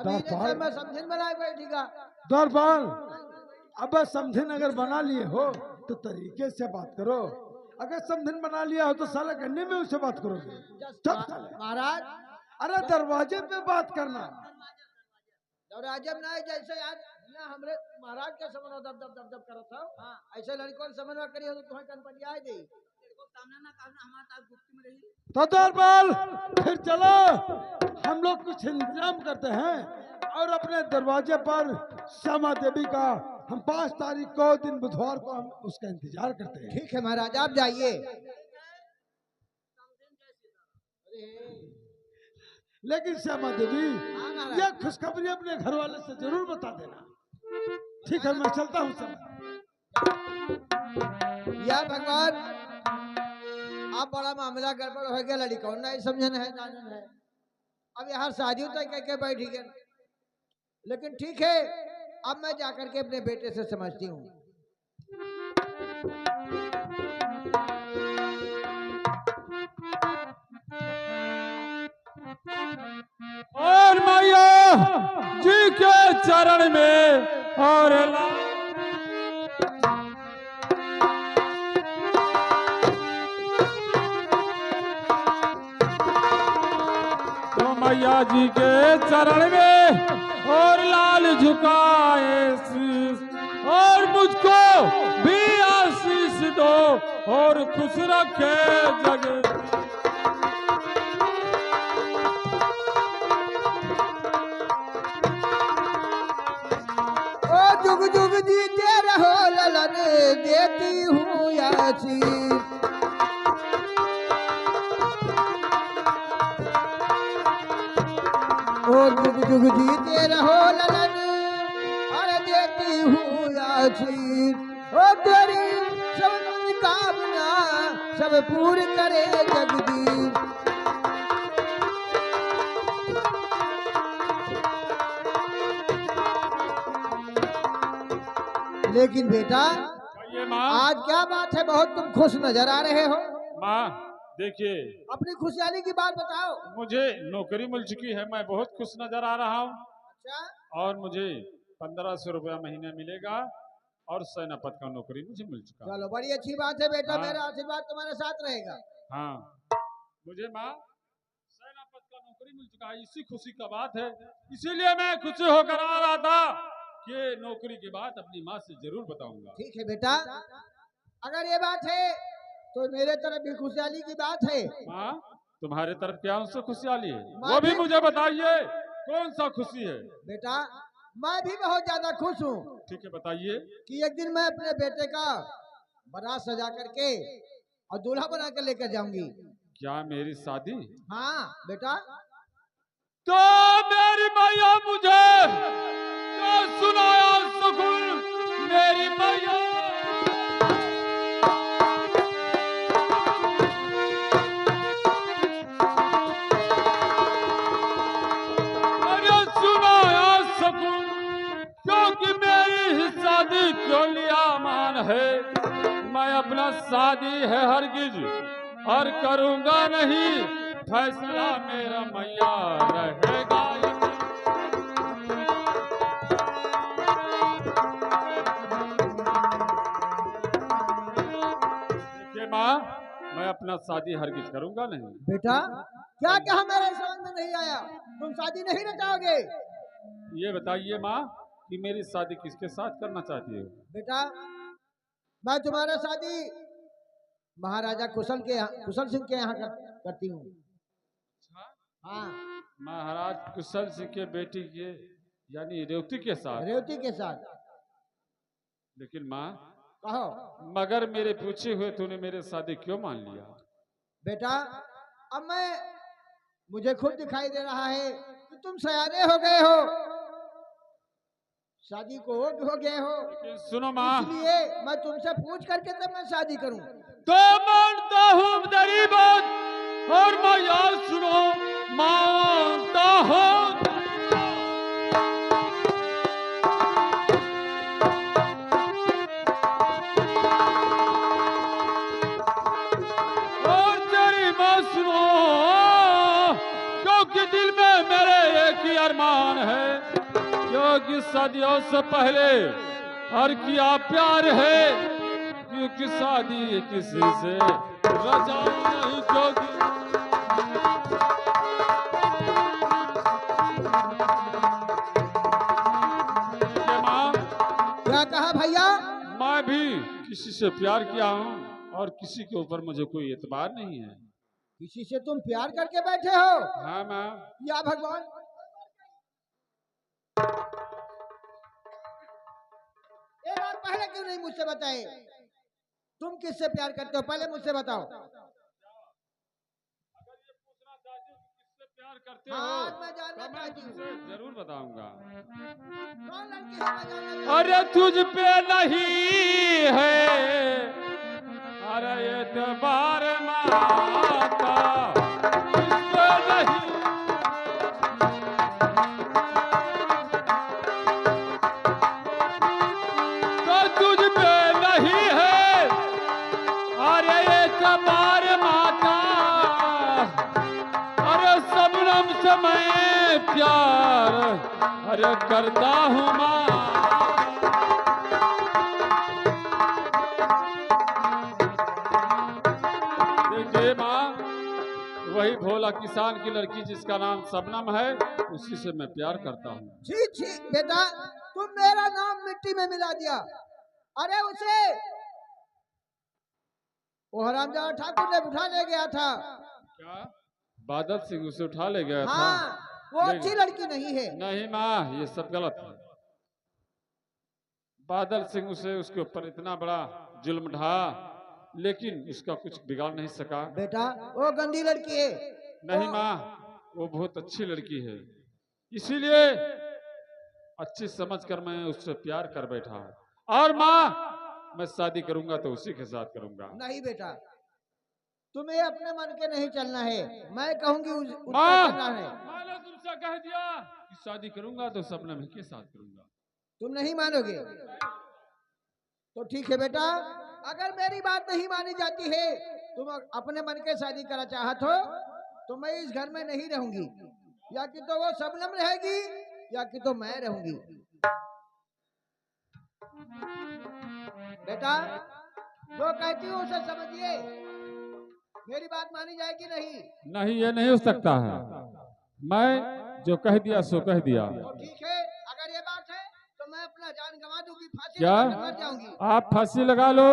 द्वारपाल मैं समझिन बनाए बैठेगा। द्वारपाल, अब समझिन अगर बना लिए हो तो तरीके से बात करो। अगर समझिन बना लिया हो तो साला गन्ने में उससे बात करोगे। चुप साले। महाराज अरे दरवाजे पे बात करना। दरवाजे में ना जैसे आज ना हमरे महाराज के समझ दब दब दब दब करत हो। हां ऐसे लड़कों से समझ करी हो तो तुम्हें कनपटिया दे लड़कों सामने ना कहना हमारे साथ गुप्त में रही। तो द्वारपाल फिर चलो, हम लोग कुछ इंतजाम करते हैं और अपने दरवाजे पर श्यामा देवी का हम 5 तारीख को दिन बुधवार को हम उसका इंतजार करते हैं। ठीक है महाराज आप जाइए। लेकिन श्यामा देवी यह खुशखबरी अपने घर वाले से जरूर बता देना। ठीक है मैं चलता हूँ सब। या भगवान आप बड़ा मामला गड़बड़ हो गया, लड़कों नहीं समझन है जानन है। अब यहाँ शादी तय करके बैठी गए, लेकिन ठीक है अब मैं जाकर के अपने बेटे से समझती हूँ। और मैया जी के चरण में और तो मैया जी के चरण में और लाल झुकाए शीश, और मुझको भी आशीष दो और खुश रखे जग। जुग जुग जीते रहो ललन देती हूँ आशीष। ओ जुग जुग जीते रहो ललन अरे देती हूँ आशीष। ओ तेरी सब मनोकामना सब पूर्ण करे जगदीश। लेकिन बेटा आज क्या बात है, बहुत तुम खुश नजर आ रहे हो। माँ देखिए अपनी खुशहाली की बात बताओ। मुझे नौकरी मिल चुकी है, मैं बहुत खुश नजर आ रहा हूँ। अच्छा और मुझे 1500 रुपया महीने मिलेगा और सेनापत का नौकरी मुझे मिल चुका है। चलो बड़ी अच्छी बात है बेटा। हाँ। मेरा आशीर्वाद तुम्हारे साथ रहेगा। हाँ मुझे माँ सेनापत का नौकरी मिल चुका है, इसी खुशी का बात है। इसीलिए मैं खुशी होकर आ रहा था कि नौकरी की बात अपनी माँ से जरूर बताऊंगा। ठीक है बेटा, अगर ये बात है तो मेरे तरफ भी खुशहाली की बात है। माँ तुम्हारे तरफ क्या उनसे खुशहाली है, माँ वो भी जी- मुझे बताइए कौन सा खुशी है। बेटा मैं भी बहुत ज्यादा खुश हूँ ठीक है बताइए। कि एक दिन मैं अपने बेटे का बारात सजा करके और दूल्हा बना कर लेकर जाऊंगी। क्या मेरी शादी? हाँ बेटा। तो मेरी मैया मुझे क्या सुनाया सुकून मेरी मैया। अरे सुनाया सुकून क्योंकि मेरी ही शादी क्यों लिया मान है। मैं अपना शादी है हरगिज और करूंगा नहीं, फैसला मेरा मैया रहेगा। देखिए माँ मैं अपना शादी हरगिज करूंगा नहीं। बेटा क्या कहा मेरे समझ में नहीं आया, तुम शादी नहीं रचाओगे? ये बताइए माँ कि मेरी शादी किसके साथ करना चाहती हो? बेटा मैं तुम्हारा शादी महाराजा कुशल सिंह के यहाँ करती हूँ। हाँ महाराज कुशल सिंह के बेटी के यानी रेवती के साथ। रेवती के साथ। लेकिन माँ कहो। मगर मेरे पूछे हुए तूने मेरे शादी क्यों मान लिया? बेटा अब मुझे खुद दिखाई दे रहा है कि तुम सयाने हो गए हो, शादी को हो गए हो। लेकिन सुनो माँ, इसलिए मैं तुमसे पूछ करके तब मैं शादी करूं। तो मानता हूँ तेरी बात और मैं यार सुनो मानता हूँ। और तेरी बात सुनो क्योंकि दिल में मेरे एक ही अरमान है, क्योंकि सदियों से पहले और किया प्यार है, क्योंकि शादी किसी से रजा नहीं, क्योंकि माँ क्या कहा भैया? मैं भी किसी से प्यार किया हूँ और किसी के ऊपर मुझे कोई एतबार नहीं है। किसी से तुम प्यार करके बैठे हो? हाँ माँ। या भगवान, ये बात पहले क्यों नहीं मुझसे बताए? तुम किससे प्यार करते हो पहले मुझसे बताओ। अगर ये पूछना चाहती हो कि किससे प्यार करते हो, हाँ, मैं जानना तो मैं चाहती हूँ। तुमसे जरूर बताऊंगा। कौन लड़की है मैं जानना चाहती हूँ। अरे तुझ पे नहीं है, अरे एतबार माता, तुझ पे नहीं। तो तुझ पे नहीं है, अरे एतबार माता, अरे सबनम से मैं प्यार अरे करता हूँ माँ। देखिए माँ, वही भोला किसान की लड़की जिसका नाम सबनम है, उसी से मैं प्यार करता हूँ। छी छी बेटा, तुम मेरा नाम मिट्टी में मिला दिया। अरे उसे वो हरामजादा ठाकुर ने उठा ले गया था। क्या बादल सिंह उसे उठा ले गया था? हाँ, वो नहीं। अच्छी लड़की नहीं है। नहीं माँ, ये सब गलत है। बादल सिंह उसे उसके ऊपर इतना बड़ा जुल्म ढा, लेकिन उसका कुछ बिगाड़ नहीं सका। बेटा वो गंदी लड़की है। नहीं माँ, वो बहुत अच्छी लड़की है, इसीलिए अच्छी समझकर मैं उससे प्यार कर बैठा। और माँ, मैं शादी करूंगा तो उसी के साथ करूंगा। नहीं बेटा, तुम्हें अपने मन के नहीं चलना है, मैं कहूंगी उसका माँ, चलना है। मैंने तुमसे कह दिया कि शादी करूंगा तो सबनम ही के साथ करूंगा। तुम नहीं मानोगे तो ठीक है बेटा, अगर मेरी बात नहीं मानी जाती है, तुम अपने मन के शादी करना चाहत हो, तो मैं इस घर में नहीं रहूंगी। या कि तो वो सबनम रहेगी या कि तो मैं रहूंगी। बेटा जो कहती हूँ उसे समझिए, मेरी बात मानी जाएगी नहीं। नहीं, ये नहीं हो सकता है। मैं जो कह दिया सो कह दिया। तो ठीक है, अगर ये बात है तो मैं अपना जान गंवा दूंगी, फांसी क्या लगा कर मर जाऊंगी। आप फांसी लगा लो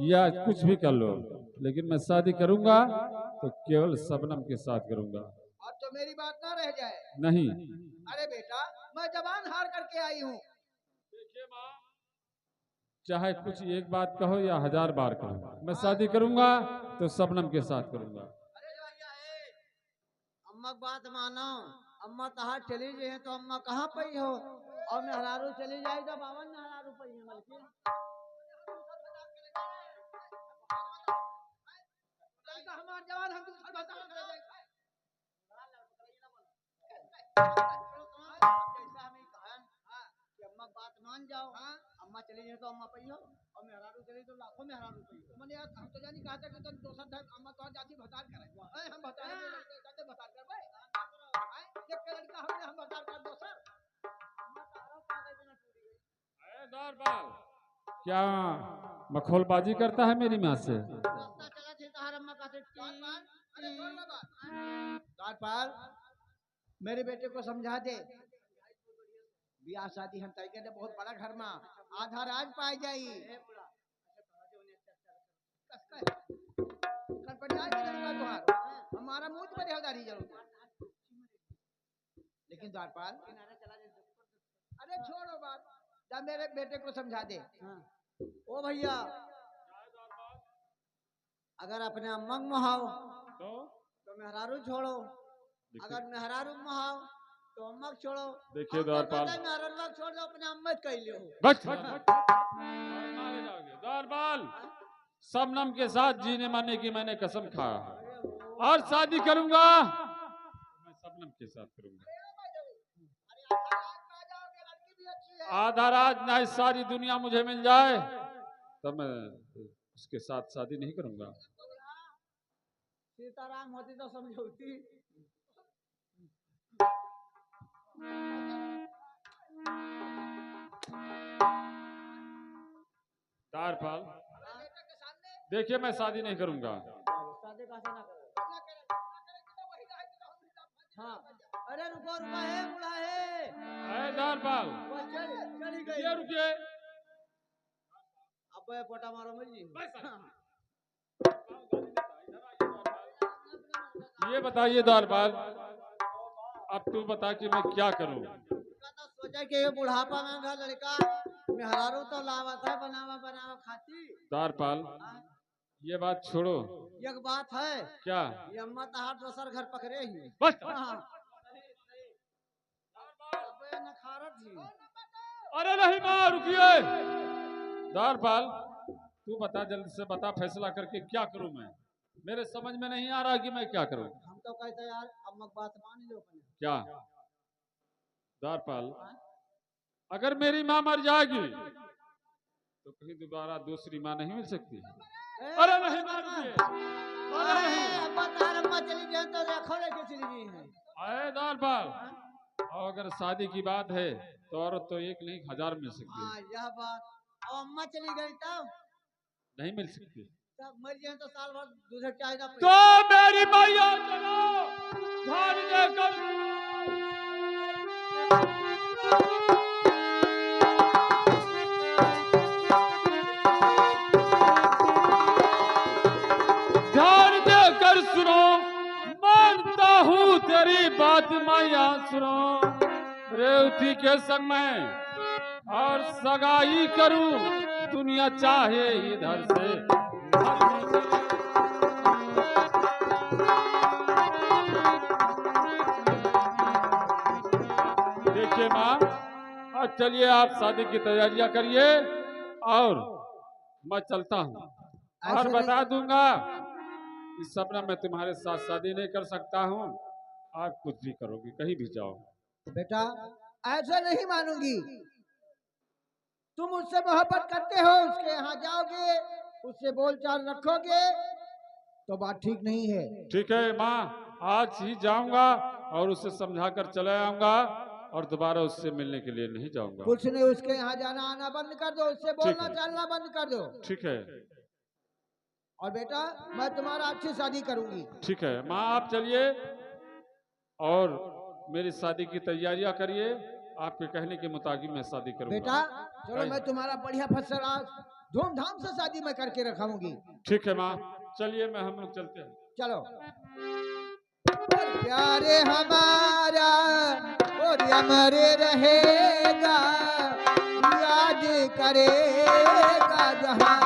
या कुछ भी कर लो, लेकिन मैं शादी करूंगा तो केवल सबनम के साथ करूंगा। और तो मेरी बात ना रह जाए। नहीं। अरे बेटा, मैं जबान हार करके आई हूँ। देखिए माँ, चाहे कुछ एक बात कहो या 1000 बार कहो, मैं शादी करूंगा तो सबनम के साथ करूंगा। अरे जो भैया है, अम्मा की बात मानो। अम्मा कहाँ चली गई है तो अम्मा कहाँ पई हो, और मेहरारू चली जाए तो 52 मेहरारू पई है मलकी। लड़का हमार जवान, हम तुम बता करे जाए। जैसा हमें कहा कि अम्मा की बात मान जाओ। अम्मा चली जाए तो अम्मा पई हो, और मेहरारू चली तो लाखों मेहरारू पई हो। मैंने यार हम तो जानी कहा था कि तुम दोसर धर्म अम्मा तो जाति भतार करे। हम भतार के भतार करबे। एक के लड़का हमने हम भतार कर दोसर। अम्मा तारो पागल बिना टूट गई। अरे दरबार, क्या मखौलबाजी करता है मेरी माँ से? रास्ता चला थी तार अम्मा का अरे छोड़ ना बात। दारपाल, मेरे बेटे को समझा दे, ब्याह शादी हम तय के बहुत बड़ा घर में आधा राज पाई जाई। हमारा मुंह पर हलदारी जरूर। लेकिन द्वारपाल, अरे छोड़ो बात, जब मेरे बेटे को समझा दे। ओ भैया, अगर अपने अम्मा को महाओ तो मेहरारू छोड़ो, अगर मेहरारू महाओ तो अम्मा को छोड़ो। देखिए द्वारपाल, मेहरारू छोड़ दो, अपने अम्मा को कह लो। बस मारे जाओगे। द्वारपाल, सबनम के साथ जीने मरने की मैंने कसम खाया है, और शादी करूंगा मैं सबनम के साथ करूंगा। आधा राज ना सारी दुनिया मुझे मिल जाए तब मैं उसके साथ शादी नहीं करूंगा। सीताराम होती तो समझौती। द्वारपाल, देखिए मैं शादी नहीं करूंगा। शादी कहाँ से ना करो? हाँ, अरे रुको रुको है बुढ़ा है। अरे द्वारपाल, वो चली गई। रुकिए रुकिए। अब ये पोटा मारो मुझे। ये बताइए द्वारपाल, अब तू बता कि मैं क्या करूं। सोचा कि ये बुढ़ापा में मेरा लड़का मेहरारू तो लावत है बनावा बनावा खाती। द्वारपाल, ये बात छोड़ो। एक बात है, क्या? ये अम्मा तहार दोसर घर पकड़े ही। बस। हाँ। अब ये नखारत ही। अरे नहीं माँ, रुकिए। द्वारपाल, तू बता, जल्दी से बता, फैसला करके क्या करूं मैं। मेरे समझ में नहीं आ रहा कि मैं क्या करूं। हम तो कहते यार अम्मा की बात मान लो अपने। क्या? द्वारपाल, अगर मेरी माँ मर जाएगी तो कहीं दोबारा दूसरी माँ नहीं मिल सकती। अरे नहीं माँ, रुकिए। अरे नहीं। अब्बा तार अम्मा चली गई तो देखो लेके चली गई है। अरे द्वारपाल, और अगर शादी की बात है तो औरत तो एक नहीं 1000 मिल सकती हाँ है। यह बात। अब अम्मा चली गई तब नहीं मिल सकती। तब मर जाए तो साल भर दूध चाहेगा। तो मेरी मैया चलो, ध्यान देकर ध्यान देकर सुनो, मानता हूँ तेरी बात मैया सुनो। रेवती के संग में और सगाई करूं, दुनिया चाहे इधर से। देखिए माँ, अब चलिए आप शादी की तैयारियां करिए और मैं चलता हूँ। और बता दूंगा कि सपना मैं तुम्हारे साथ शादी नहीं कर सकता हूँ। आप कुछ भी करोगे, कहीं भी जाओ। बेटा ऐसा नहीं मानूंगी। तुम उससे मोहब्बत करते हो, उसके यहाँ जाओगे, उससे बोलचाल रखोगे तो बात ठीक नहीं है। ठीक है माँ, आज ही जाऊंगा और उसे समझा कर चले आऊंगा और दोबारा उससे मिलने के लिए नहीं जाऊंगा। कुछ नहीं, उसके यहाँ जाना आना बंद कर दो, उससे बोलना है। चालना बंद कर दो। ठीक है। और बेटा मैं तुम्हारा अच्छी शादी करूंगी। ठीक है माँ, आप चलिए और मेरी शादी की तैयारियां करिए। आपके कहने के मुताबिक मैं शादी करूंगा। बेटा चलो मैं तुम्हारा बढ़िया फसल आज धूमधाम से शादी मैं करके रखाऊंगी। ठीक है माँ, चलिए मैं हम लोग चलते हैं। चलो। और प्यारे हमारा और अमर रहेगा, याद करेगा जहां।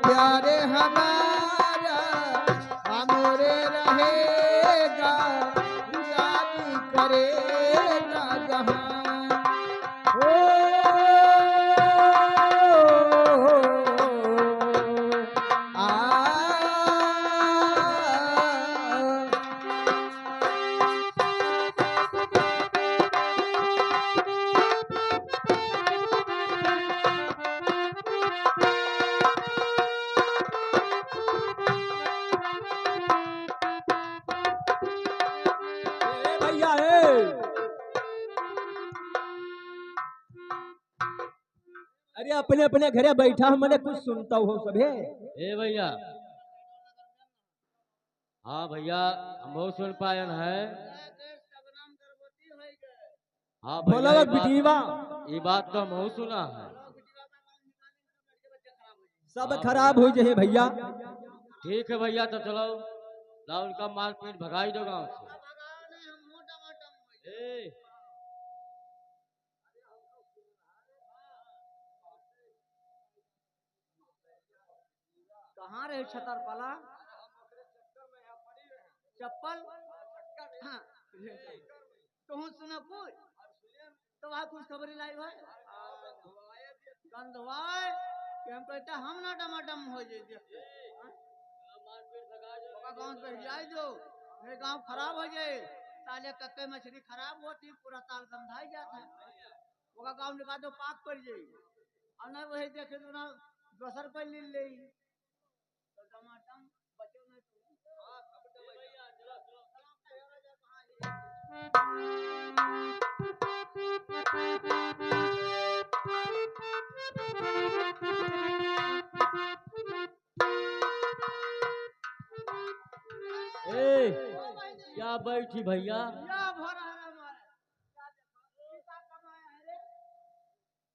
प्यारे हमारा हमरे रहेगा, याद करेगा जहां। भैया है। अरे अपने अपने घरे बैठा हूं, मैंने कुछ सुनता हो सभे। ए भैया, हाँ भैया, हम बहुत सुन पायन है। हाँ भोला भैया, बिटिवा ये बात तो हम बहुत सुना है। सब खराब हो जाए भैया। ठीक है भैया, तो चलो ना उनका मार पीट भगाई दो गांव से। ए, कहाँ रहे छतरपाला? चप्पल हाँ। तुम सुना कुछ तो वहाँ कुछ खबर लाई भाई गंधवाए कि हम कहते हम ना टमाटम हो जाए गाँव पे जाए दो, मेरे गाँव खराब हो जाए। साले कक्के मछली खराब होती पूरा ताल गंधाई जाता है ओका गांव निकाल दो पाक पड़ जाई और ना वही देखे तो ना दोसर पर ले ले तो टमाटर बचो नहीं तो हां खबर दे भैया चलो ए क्या बैठी भैया या भरा है हमारे क्या देखो पैसा कमाया है रे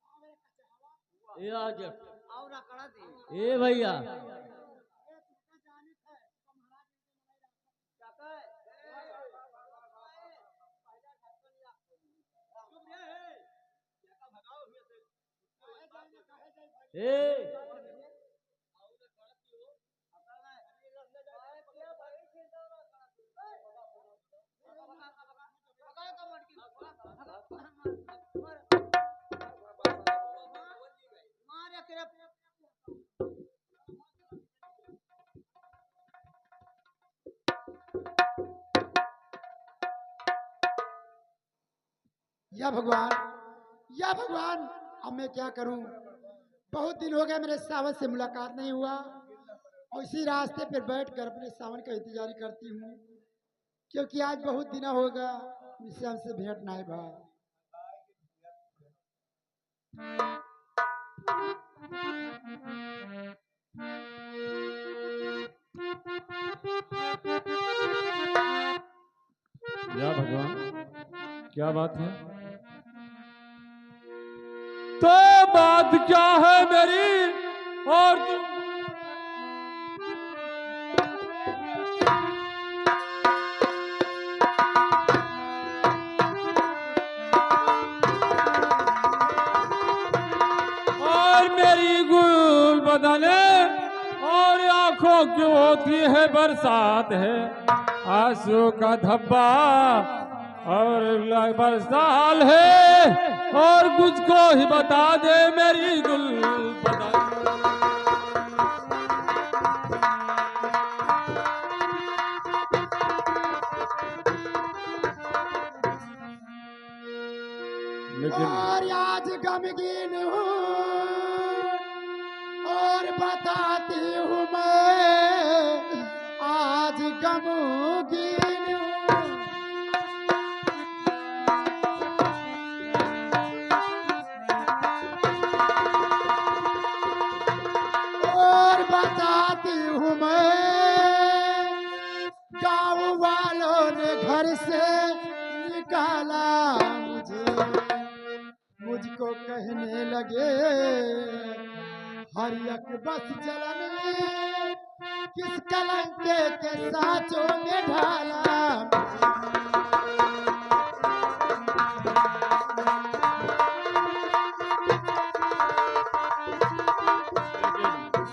हमारे कच्चे हवा ए आज और ना करा दे ए भैया ए या भगवान अब मैं क्या करूं। बहुत दिन हो गए मेरे सावन से मुलाकात नहीं हुआ और इसी रास्ते पर बैठकर अपने सावन का इंतजार करती हूँ क्योंकि आज बहुत दिन होगा इससे हमसे भेंट नहीं भाई। या भगवान क्या बात है। तो बात क्या है मेरी और तुम और मेरी गुल बदले और आंखों की होती है बरसात है आंसू का धब्बा और बरसाल है और कुछ को ही बता दे मेरी गुल बदल। लेकिन और आज गमगीन हूँ और बताती हूँ मैं आज गमगीन हूँ। और बताती हूँ मैं गाँव वालों ने घर से निकाला मुझको कहने लगे हरियक बस जलन किस कलंके के साँचों में ढाला।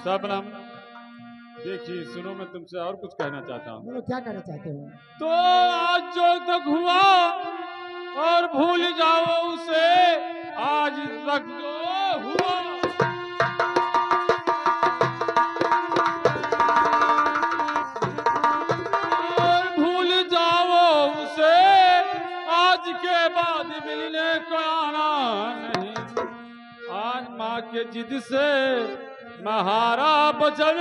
सबनम देखिए सुनो मैं तुमसे और कुछ कहना चाहता हूँ। बोलो क्या कहना चाहते हो। तो आज जो तक हुआ और भूल जाओ उसे आज तक जो हुआ और भूल जाओ उसे आज के बाद मिलने को आना नहीं। आज माँ के जिद से मैं हारा बचन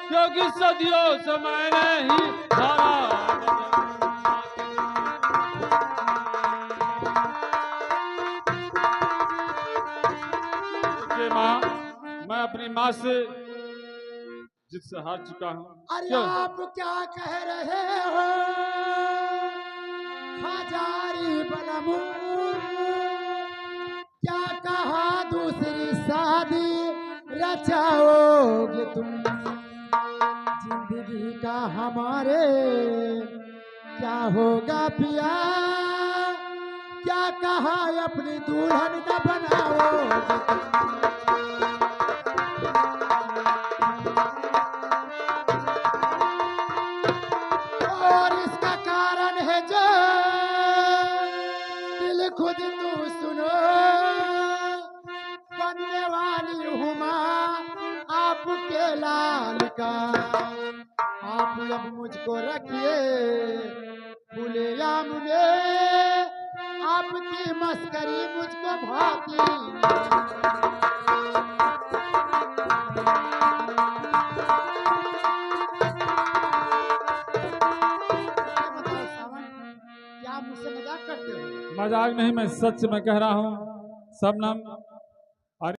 क्योंकि सदियों से मैंने ही हारा देखिए माँ मैं अपनी माँ से जिससे हार चुका हूँ। अरे आप क्या कह रहे हो हजारी बलमू क्या कहा दूसरी शादी रचाओगे तुम जिंदगी का हमारे क्या होगा पिया क्या कहा अपनी दुल्हन न बनाओगे और इसका कारण है जो दिल खुद तू सुनो बनने वाली हूँ माँ आपके लाल का आप अब मुझको रखिए खुलेआम में तुम्हारी मस्करी मुझको भाती। बताओ सावन, क्या आप मुझसे मजाक करते हो? मजाक नहीं, मैं सच में कह रहा हूँ। शबनम,